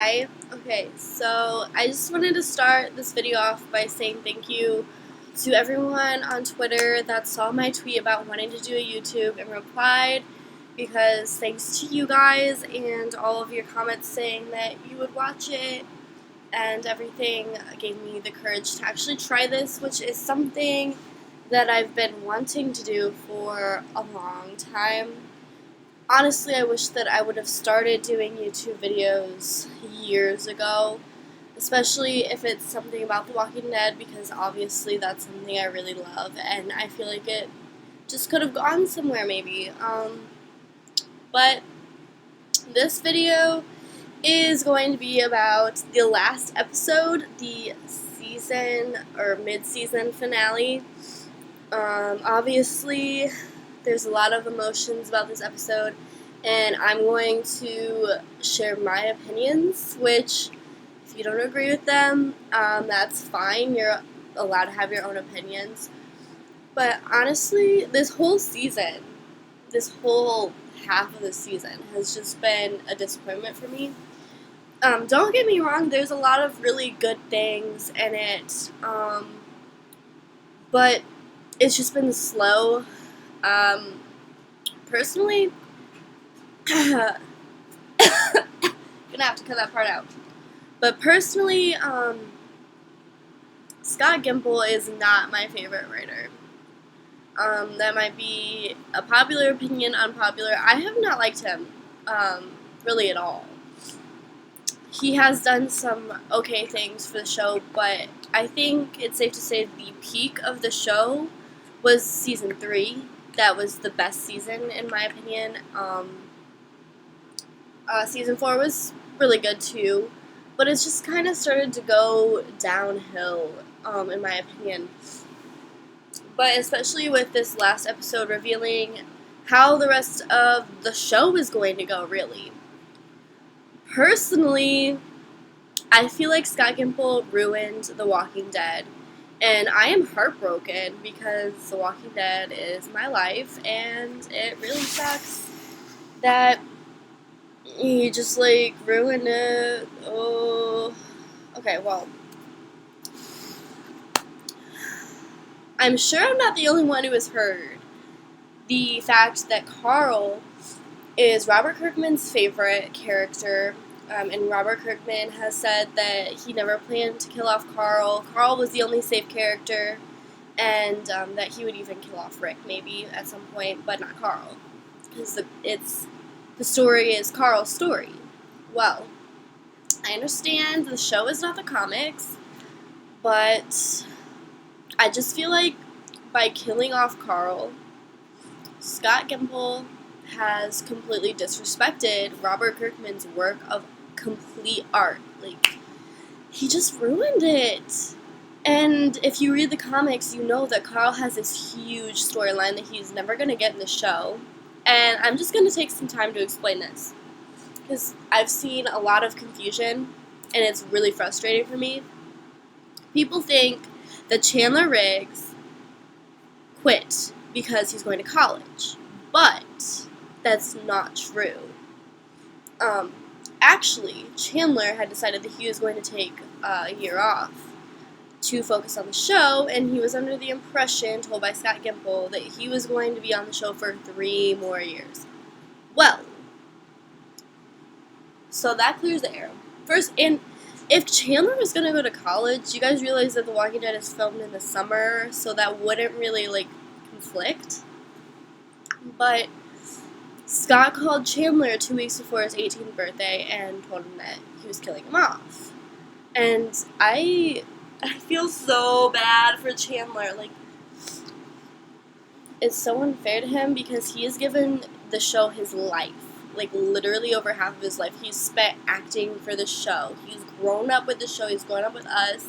Hi. Okay, so I just wanted to start this video off by saying thank you to everyone on Twitter that saw my tweet about wanting to do a YouTube and replied, because thanks to you guys and all of your comments saying that you would watch it and everything gave me the courage to actually try this, which is something that I've been wanting to do for a long time. Honestly, I wish that I would have started doing YouTube videos years ago, especially if it's something about The Walking Dead, because obviously that's something I really love, and I feel like it just could have gone somewhere maybe. But this video is going to be about the last episode, the season or mid-season finale. Obviously, there's a lot of emotions about this episode, and I'm going to share my opinions, which, if you don't agree with them, that's fine. You're allowed to have your own opinions. But honestly, this whole season, this whole half of the season has just been a disappointment for me. Don't get me wrong, there's a lot of really good things in it, but it's just been slow. Personally, gonna have to cut that part out. But personally, Scott Gimple is not my favorite writer. That might be a popular opinion, unpopular. I have not liked him, really at all. He has done some okay things for the show, but I think it's safe to say the peak of the show was season 3. That was the best season, in my opinion. Season 4 was really good too, but it's just kind of started to go downhill, in my opinion. But especially with this last episode revealing how the rest of the show is going to go, really. Personally, I feel like Scott Gimple ruined The Walking Dead, and I am heartbroken because The Walking Dead is my life, and it really sucks that he just, ruined it. Oh, okay, well, I'm sure I'm not the only one who has heard the fact that Carl is Robert Kirkman's favorite character, and Robert Kirkman has said that he never planned to kill off Carl. Carl was the only safe character, and that he would even kill off Rick maybe at some point, but not Carl, because the story is Carl's story. Well, I understand the show is not the comics, but I just feel like by killing off Carl, Scott Gimple has completely disrespected Robert Kirkman's work of complete art. He just ruined it. And if you read the comics, you know that Carl has this huge storyline that he's never going to get in the show. And I'm just going to take some time to explain this, because I've seen a lot of confusion, and it's really frustrating for me. People think that Chandler Riggs quit because he's going to college, but that's not true. Actually, Chandler had decided that he was going to take a year off to focus on the show, and he was under the impression, told by Scott Gimple, that he was going to be on the show for 3 more years. Well, so that clears the air. First, and if Chandler was going to go to college, you guys realize that The Walking Dead is filmed in the summer, so that wouldn't really, conflict. But Scott called Chandler 2 weeks before his 18th birthday and told him that he was killing him off. And I feel so bad for Chandler. It's so unfair to him, because he has given the show his life. Literally over half of his life. He's spent acting for the show. He's grown up with the show. He's grown up with us.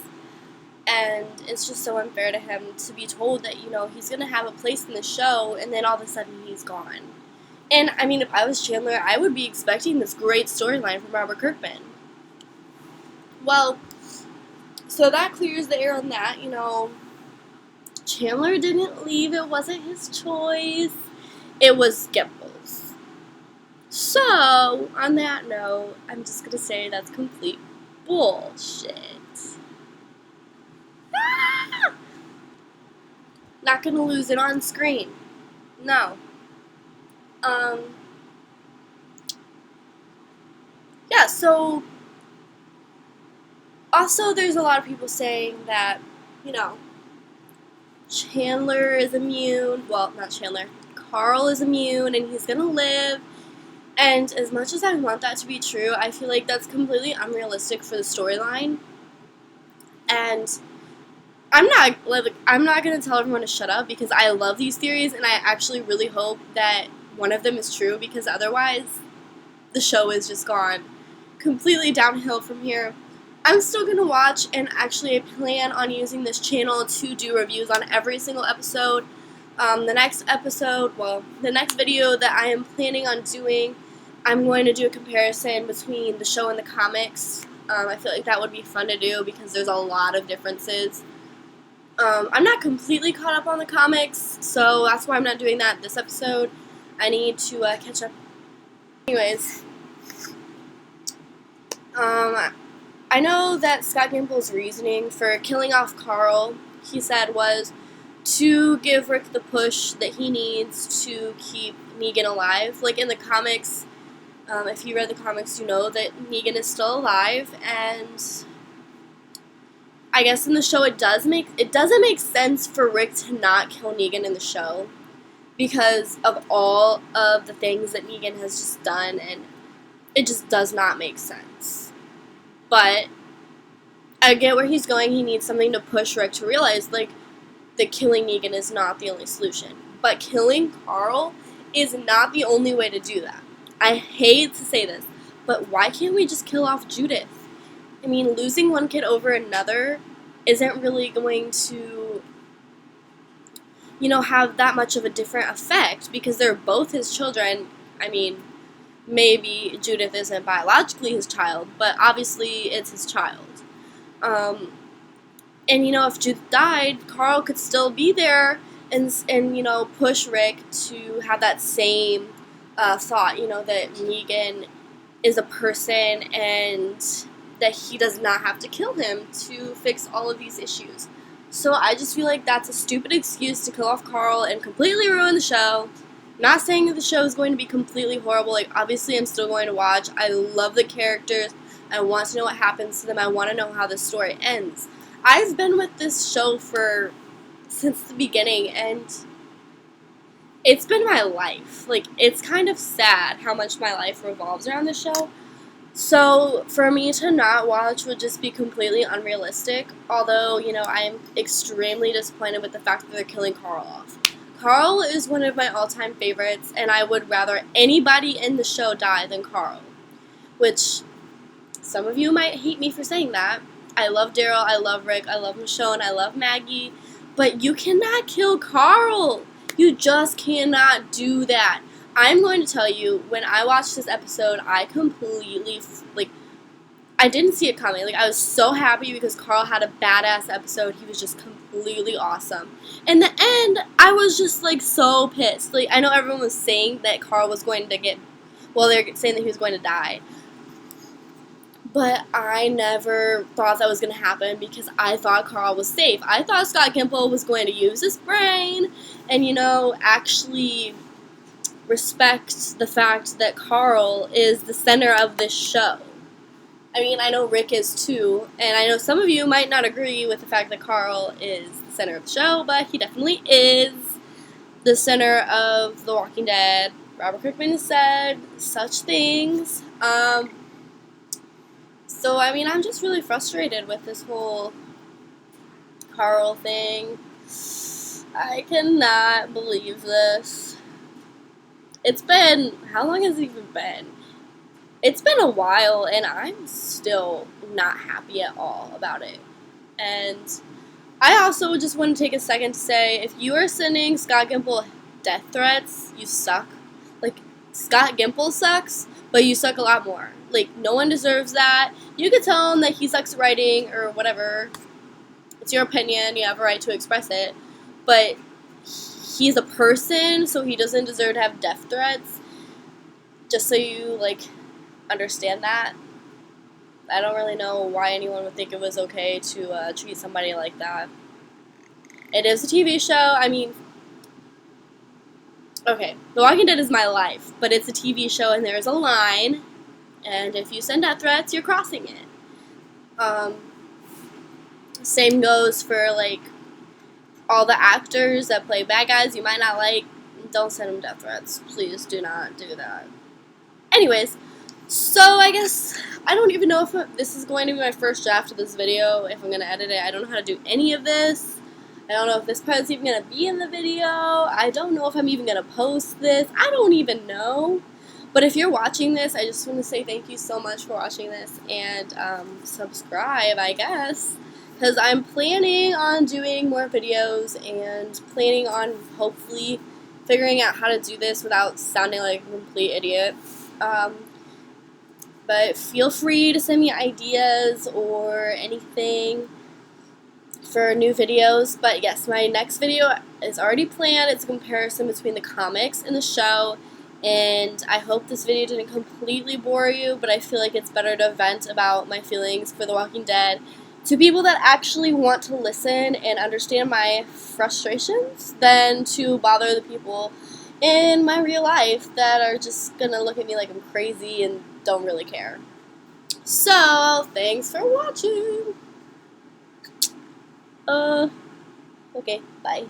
And it's just so unfair to him to be told that, he's going to have a place in the show, and then all of a sudden he's gone. And, if I was Chandler, I would be expecting this great storyline from Robert Kirkman. Well, so that clears the air on that, Chandler didn't leave. It wasn't his choice. It was Gimple's. So, on that note, I'm just gonna say that's complete bullshit. Ah! Not gonna lose it on screen. No. Yeah, so, also there's a lot of people saying that, you know, Chandler is immune. Well, not Chandler. Carl is immune and he's gonna live. And as much as I want that to be true, I feel like that's completely unrealistic for the storyline. And I'm not gonna tell everyone to shut up because I love these theories and I actually really hope that one of them is true because otherwise the show is just gone completely downhill from here. I'm still gonna watch and actually plan on using this channel to do reviews on every single episode. The next video that I am planning on doing, I'm going to do a comparison between the show and the comics. I feel like that would be fun to do because there's a lot of differences. I'm not completely caught up on the comics, so that's why I'm not doing that this episode. I need to catch up. Anyways, I know that Scott Gimple's reasoning for killing off Carl, he said, was to give Rick the push that he needs to keep Negan alive. Like in the comics, if you read the comics, you know that Negan is still alive, and I guess in the show it doesn't make sense for Rick to not kill Negan in the show because of all of the things that Negan has just done, and it just does not make sense. But I get where he's going. He needs something to push Rick to realize, like, that killing Negan is not the only solution. But killing Carl is not the only way to do that. I hate to say this, but why can't we just kill off Judith? I mean, losing one kid over another isn't really going to, you know, have that much of a different effect because they're both his children. I mean, maybe Judith isn't biologically his child, but obviously it's his child. And, you know, if Judith died, Carl could still be there and you know, push Rick to have that same thought, you know, that Negan is a person and that he does not have to kill him to fix all of these issues. So I just feel like that's a stupid excuse to kill off Carl and completely ruin the show. Not saying that the show is going to be completely horrible. Like, obviously I'm still going to watch. I love the characters. I want to know what happens to them. I want to know how the story ends. I've been with this show since the beginning, and it's been my life. Like, it's kind of sad how much my life revolves around this show. So, for me to not watch would just be completely unrealistic. Although, you know, I am extremely disappointed with the fact that they're killing Carl off. Carl is one of my all-time favorites, and I would rather anybody in the show die than Carl. Which, some of you might hate me for saying that. I love Daryl, I love Rick, I love Michonne, I love Maggie. But you cannot kill Carl. You just cannot do that. I'm going to tell you, when I watched this episode, I completely, like, I didn't see it coming. Like, I was so happy because Carl had a badass episode. He was just completely awesome. In the end, I was just, like, so pissed. Like, I know everyone was saying that Carl was going to they're saying that he was going to die. But I never thought that was going to happen because I thought Carl was safe. I thought Scott Gimple was going to use his brain and, you know, actually respect the fact that Carl is the center of this show. I mean, I know Rick is too, and I know some of you might not agree with the fact that Carl is the center of the show, but he definitely is the center of The Walking Dead. Robert Kirkman has said such things. So, I mean, I'm just really frustrated with this whole Carl thing. I cannot believe this. It's been, how long has it even been? It's been a while, and I'm still not happy at all about it. And I also just want to take a second to say, if you are sending Scott Gimple death threats, you suck. Like, Scott Gimple sucks, but you suck a lot more. Like, no one deserves that. You could tell him that he sucks at writing or whatever. It's your opinion. You have a right to express it. But he's a person, so he doesn't deserve to have death threats. Just so you, like, understand that. I don't really know why anyone would think it was okay to treat somebody like that. It is a TV show. I mean, okay, The Walking Dead is my life, but it's a TV show and there's a line, and if you send death threats, you're crossing it. Same goes for, like, all the actors that play bad guys you might not like. Don't send them death threats. Please do not do that. Anyways, so I guess I don't even know if this is going to be my first draft of this video, if I'm going to edit it. I don't know how to do any of this. I don't know if this part is even going to be in the video. I don't know if I'm even going to post this. I don't even know. But if you're watching this, I just want to say thank you so much for watching this, and subscribe, I guess, because I'm planning on doing more videos and planning on hopefully figuring out how to do this without sounding like a complete idiot. But feel free to send me ideas or anything for new videos. But yes, my next video is already planned. It's a comparison between the comics and the show. And I hope this video didn't completely bore you, but I feel like it's better to vent about my feelings for The Walking Dead to people that actually want to listen and understand my frustrations than to bother the people in my real life that are just gonna look at me like I'm crazy and don't really care. So, thanks for watching. Okay, bye.